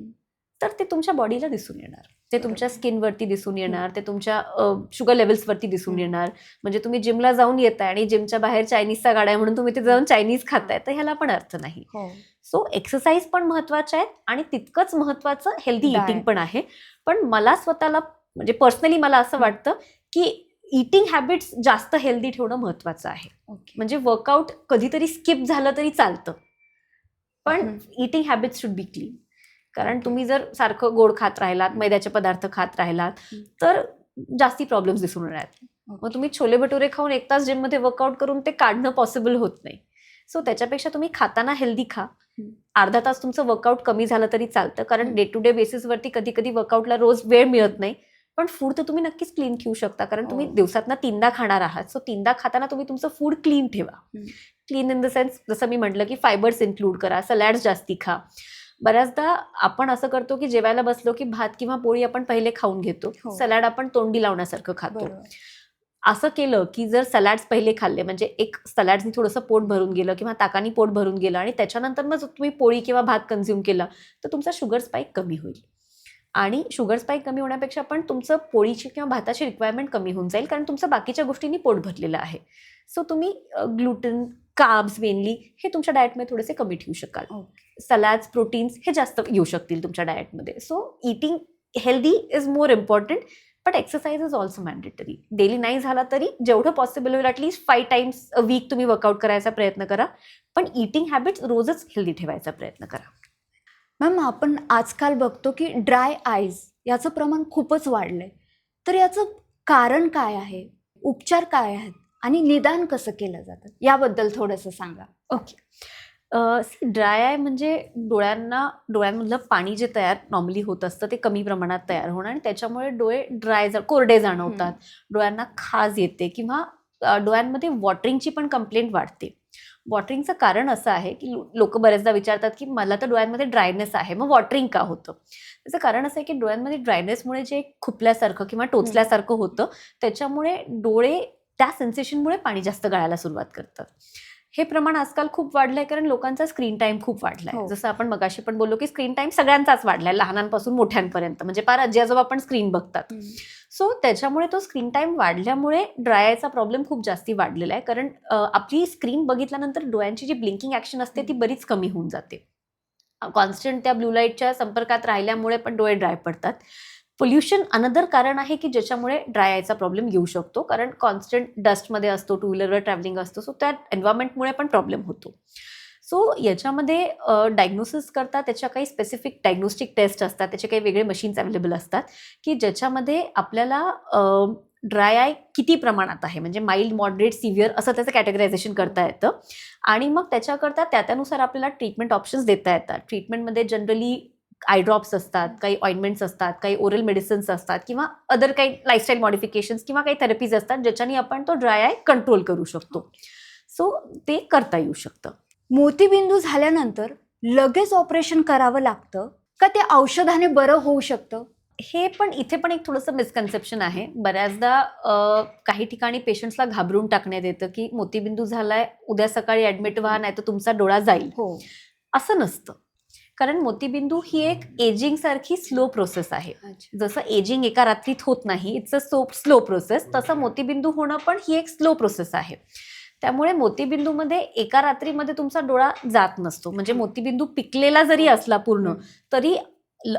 Speaker 1: तर ते तुमच्या बॉडीला दिसून येणार. ते तुमच्या स्किनवरती दिसून येणार, ते तुमच्या शुगर लेवल्सवरती दिसून येणार. म्हणजे तुम्ही जिमला जाऊन येताय आणि जिमच्या बाहेर चायनीजचा गाडा आहे म्हणून तुम्ही ते जाऊन चायनीज खाताय, तर ह्याला पण अर्थ नाही. सो एक्सरसाइज पण महत्वाच्या आहेत आणि तितकंच महत्वाचं हेल्दी
Speaker 2: Diet.
Speaker 1: इटिंग पण आहे. पण मला स्वतःला म्हणजे पर्सनली मला असं वाटतं की इटिंग हॅबिट्स जास्त हेल्दी ठेवणं महत्वाचं आहे. म्हणजे वर्कआउट कधीतरी स्किप झालं तरी चालतं, पण eating habits should be clean. कारण तुम्ही जर सारखं गोड खात राहिलात, मैद्याचे पदार्थ खात राहिलात, तर जास्ती प्रॉब्लेम्स दिसून येणार. मग तुम्ही छोले भटुरे खाऊन 1 तास जिममध्ये वर्कआउट करून ते काढणं पॉसिबल होत नाही. सो त्याच्यापेक्षा तुम्ही खाताना हेल्दी खा. अर्धा तास तुमचं वर्कआउट कमी झालं तरी चालतं, कारण डे टू डे बेसिसवरती कधी कधी वर्कआउटला रोज वेळ मिळत नाही. पण फूड तर तुम्ही नक्कीच क्लीन ठेवू शकता, कारण तुम्ही दिवसातनं 3दा खाणार आहात. सो 3दा खाताना तुम्ही तुमचं फूड क्लीन ठेवा. क्लीन इन द सेन्स, जसं मी म्हटलं की फायबर्स इन्क्लूड करा, सलॅड्स जास्ती खा. बऱ्याचदा आपण असं करतो की जेवायला बसलो की भात किंवा पोळी आपण पहिले खाऊन घेतो, सलाड आपण तोंडी लावण्यासारखं खातो. असं केलं की जर सलॅड्स पहिले खाल्ले, म्हणजे एक सलॅड्सनी थोडंसं पोट भरून गेलं किंवा ताकानी पोट भरून गेलं आणि त्याच्यानंतर मग तुम्ही पोळी किंवा भात कन्झ्युम केला, तर तुमचा शुगर स्पाईक कमी होईल. आणि शुगर स्पाईक कमी होण्यापेक्षा पण तुमचं पोळीची किंवा भाताची रिक्वायरमेंट कमी होऊन जाईल, कारण तुमचं बाकीच्या गोष्टींनी पोट भरलेलं आहे. सो तुम्ही ग्लुटेन, कार्ब्स मेनली हे तुमच्या डाएटमध्ये थोडेसे कमी ठेवू शकाल. सलाड्स, प्रोटीन्स हे जास्त येऊ शकतील तुमच्या डाएटमध्ये. So eating healthy is more important, but exercise is also mandatory. Daily नाही झाला तरी जेवढं पॉसिबल होईल ॲटलीस्ट 5 times अ वीक तुम्ही वर्कआउट करायचा प्रयत्न करा, पण इटिंग हॅबिट्स रोजच हेल्दी ठेवायचा प्रयत्न करा.
Speaker 2: मॅम, आपण आजकाल बघतो की ड्राय आईज याचं प्रमाण खूपच वाढलंय, तर याचं कारण काय आहे, उपचार काय आहेत आणि निदान कसं केलं जातं, याबद्दल थोडंसं सांगा.
Speaker 1: ओके. ड्राय आय म्हणजे डोळ्यांमधलं पाणी जे तयार नॉर्मली होत असतं ते कमी प्रमाणात तयार होणं आणि त्याच्यामुळे डोळे कोरडे जाणवतात, डोळ्यांना खाज येते किंवा डोळ्यांमध्ये वॉटरिंगची पण कंप्लेंट वाढते. वॉटरिंगचं कारण असं आहे की लोक बऱ्याचदा विचारतात की मला तर डोळ्यांमध्ये ड्रायनेस आहे, मग वॉटरिंग का होतं? त्याचं कारण असं आहे की डोळ्यांमध्ये ड्रायनेसमुळे जे खुपल्यासारखं किंवा टोचल्यासारखं होतं, त्याच्यामुळे डोळे त्या सेन्सेशनमुळे पाणी जास्त गळायला सुरुवात करतात. हे प्रमाण आजकाल खूप वाढलंय, कारण लोकांचा स्क्रीन टाइम खूप वाढलाय. जसं आपण मगाशी पण बोललो की स्क्रीन टाइम सगळ्यांचाच वाढलाय, लहानांपासून मोठ्यांपर्यंत, म्हणजे फार आजी आजोबा पण स्क्रीन बघतात. सो त्याच्यामुळे तो स्क्रीन टाइम वाढल्यामुळे ड्राय आयचा प्रॉब्लेम खूप जास्ती वाढलेला आहे, कारण आपली स्क्रीन बघितल्यानंतर डोळ्यांची जी ब्लिंकिंग ऍक्शन असते ती बरीच कमी होऊन जाते. कॉन्स्टंट त्या ब्लू लाईटच्या संपर्कात राहिल्यामुळे पण डोळे ड्राय पडतात. पोल्युशन अनदर कारण आहे की ज्याच्यामुळे ड्राय आयचा प्रॉब्लेम येऊ शकतो, कारण कॉन्स्टंट डस्टमध्ये असतो, टू व्हीलरवर ट्रॅव्हलिंग असतो, सो त्या एन्व्हायरमेंटमुळे पण प्रॉब्लेम होतो. सो याच्यामध्ये डायग्नोसिस करता त्याच्या काही स्पेसिफिक डायग्नोस्टिक टेस्ट असतात, त्याचे काही वेगळे मशीन्स अवेलेबल असतात की ज्याच्यामध्ये आपल्याला ड्राय आय किती प्रमाणात आहे, म्हणजे माइल्ड, मॉडरेट, सिव्हिअर असं त्याचं कॅटेगरायझेशन करता येतं आणि मग त्याच्याकरता त्यानुसार आपल्याला ट्रीटमेंट ऑप्शन्स देता येतात. ट्रीटमेंटमध्ये जनरली आय ड्रॉप्स असतात, काही ऑइंटमेंट्स असतात, काही ओरल मेडिसिन्स असतात किंवा अदर काही लाईफस्टाईल मॉडिफिकेशन्स किंवा काही थेरपीज असतात ज्याच्याने आपण तो ड्राय आय कंट्रोल करू शकतो. सो ते करता येऊ शकतं.
Speaker 2: मोतीबिंदू झाल्यानंतर लगेच ऑपरेशन करावं लागतं का ते औषधाने बरं होऊ शकतं?
Speaker 1: हे पण इथे पण एक थोडंसं मिसकन्सेप्शन आहे. बऱ्याचदा काही ठिकाणी पेशंट्सला घाबरून टाकण्यात येतं की मोतीबिंदू झालाय, उद्या सकाळी ऍडमिट व्हा, नाही तर तुमचा डोळा जाईल. असं नसतं, कारण मोतीबिंदू ही एक एजिंग सारखी स्लो प्रोसेस आहे. जसं एजिंग एका रात्रीत होत नाही, इट्स अ स्लो प्रोसेस, तसं मोतीबिंदू होणं पण ही एक स्लो प्रोसेस आहे. त्यामुळे मोतीबिंदूमध्ये एका रात्रीमध्ये तुमचा डोळा जात नसतो. म्हणजे मोतीबिंदू पिकलेला जरी असला पूर्ण, तरी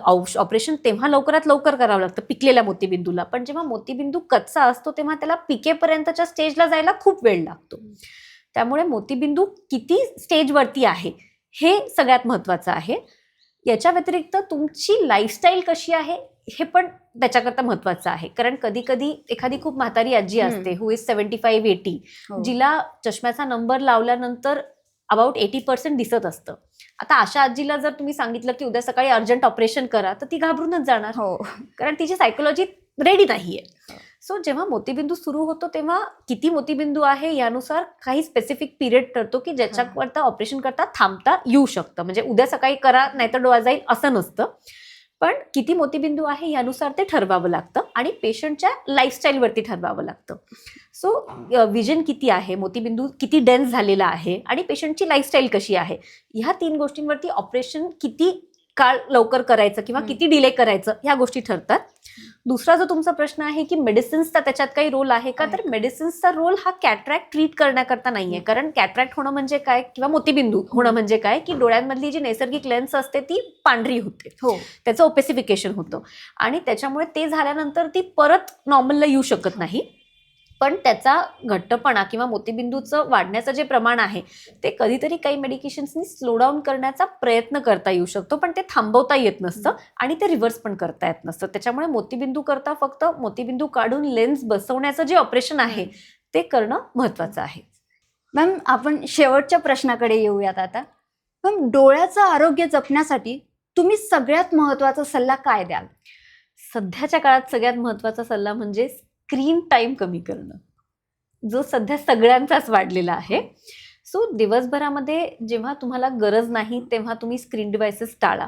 Speaker 1: ऑपरेशन तेव्हा लवकरात लवकर करावं लागतं पिकलेल्या मोतीबिंदूला. पण जेव्हा मोतीबिंदू कच्चा असतो तेव्हा त्याला पिकेपर्यंतच्या स्टेजला जायला खूप वेळ लागतो. त्यामुळे मोतीबिंदू किती स्टेजवरती आहे हे सगळ्यात महत्वाचं आहे. याच्या व्यतिरिक्त तुमची लाईफस्टाईल कशी आहे हे पण त्याच्याकरता महत्वाचं आहे, कारण कधी कधी एखादी खूप म्हातारी आजी असते हु इज 75-80, जिला चष्म्याचा नंबर लावल्यानंतर अबाउट 80% दिसत असतं. आता अशा आजीला जर तुम्ही सांगितलं की उद्या सकाळी अर्जंट ऑपरेशन करा, तर ती घाबरूनच जाणार, कारण तिची सायकोलॉजी रेडी नाहीये. सो जेव्हा मोतीबिंदू सुरू होतो तेव्हा किती मोतीबिंदू आहे यानुसार काही स्पेसिफिक पिरियड ठरतो की ज्याच्याकरता ऑपरेशन करता थांबता येऊ शकतं. म्हणजे उद्या सकाळी करा नाहीतर डोळा जाईल असं नसतं, पण किती मोतीबिंदू आहे यानुसार ते ठरवावं लागतं आणि पेशंटच्या लाईफस्टाईलवरती ठरवावं लागतं. सो विजन किती आहे, मोतीबिंदू किती डेन्स झालेला आहे आणि पेशंटची लाईफस्टाईल कशी आहे, ह्या 3 गोष्टींवरती ऑपरेशन किती काळ लवकर करायचं किंवा
Speaker 2: हम्म.
Speaker 1: किती डिले करायचं ह्या गोष्टी ठरतात. दुसरा जो तुमचा प्रश्न आहे की मेडिसिन्सचा त्याच्यात काही रोल आहे का, तर मेडिसिन्सचा रोल हा कॅटरॅक्ट ट्रीट करण्याकरता नाहीये. कारण कॅटरॅक्ट होणं म्हणजे काय किंवा मोतीबिंदू होणं म्हणजे काय की डोळ्यांमधली जी नैसर्गिक लेन्स असते ती पांढरी होते,
Speaker 2: हो.
Speaker 1: त्याचं ओपेसिफिकेशन होतं आणि त्याच्यामुळे ते झाल्यानंतर ती परत नॉर्मलला येऊ शकत नाही. पण त्याचा घट्टपणा किंवा मोतीबिंदूचं वाढण्याचं जे प्रमाण आहे ते कधीतरी काही मेडिकेशन्सनी स्लो डाऊन करण्याचा प्रयत्न करता येऊ शकतो, पण ते थांबवता येत नसतं आणि ते रिव्हर्स पण करता येत नसतं. त्याच्यामुळे मोतीबिंदू करता फक्त मोतीबिंदू काढून लेन्स बसवण्याचं जे ऑपरेशन आहे ते करणं महत्वाचं आहे.
Speaker 2: मॅम, आपण शेवटच्या प्रश्नाकडे येऊयात आता. मॅम, डोळ्याचं आरोग्य जपण्यासाठी तुम्ही सगळ्यात महत्त्वाचा सल्ला काय द्याल?
Speaker 1: सध्याच्या काळात सगळ्यात महत्वाचा सल्ला म्हणजे स्क्रीन टाइम कमी करणं, जो सध्या सगळ्यांचाच वाढलेला आहे. सो दिवसभरामध्ये जेव्हा तुम्हाला गरज नाही तेव्हा तुम्ही स्क्रीन डिव्हाइसेस टाळा.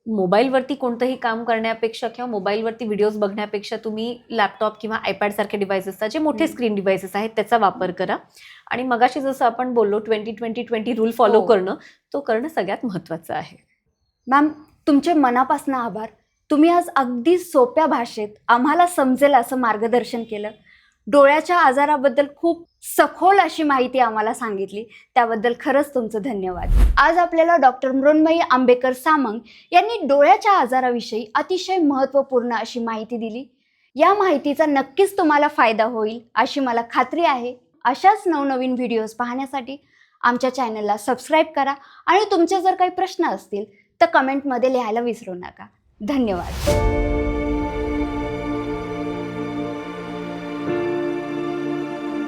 Speaker 1: मोबाईलवरती कोणतंही काम करण्यापेक्षा किंवा मोबाईलवरती व्हिडिओज बघण्यापेक्षा तुम्ही लॅपटॉप किंवा आयपॅड सारखे डिव्हाइसेसचा, जे मोठे स्क्रीन डिव्हाइसेस आहेत त्याचा वापर करा. आणि मगाशी जसं आपण बोललो 20-20-20 रूल फॉलो
Speaker 2: हो.
Speaker 1: करणं, तो करणं सगळ्यात महत्वाचं आहे.
Speaker 2: मॅम, तुमचे मनापासून आभार. तुम्ही आज अगदी सोप्या भाषेत आम्हाला समजेल असं मार्गदर्शन केलं. डोळ्याच्या आजाराबद्दल खूप सखोल अशी माहिती आम्हाला सांगितली, त्याबद्दल खरंच तुमचं धन्यवाद. आज आपल्याला डॉक्टर मृण्मयी आंबेकर सामंग यांनी डोळ्याच्या आजाराविषयी अतिशय महत्त्वपूर्ण अशी माहिती दिली. या माहितीचा नक्कीच तुम्हाला फायदा होईल अशी मला खात्री आहे. अशाच नवनवीन व्हिडिओज पाहण्यासाठी आमच्या चॅनलला सबस्क्राईब करा आणि तुमचे जर काही प्रश्न असतील तर कमेंटमध्ये लिहायला विसरू नका. धन्यवाद.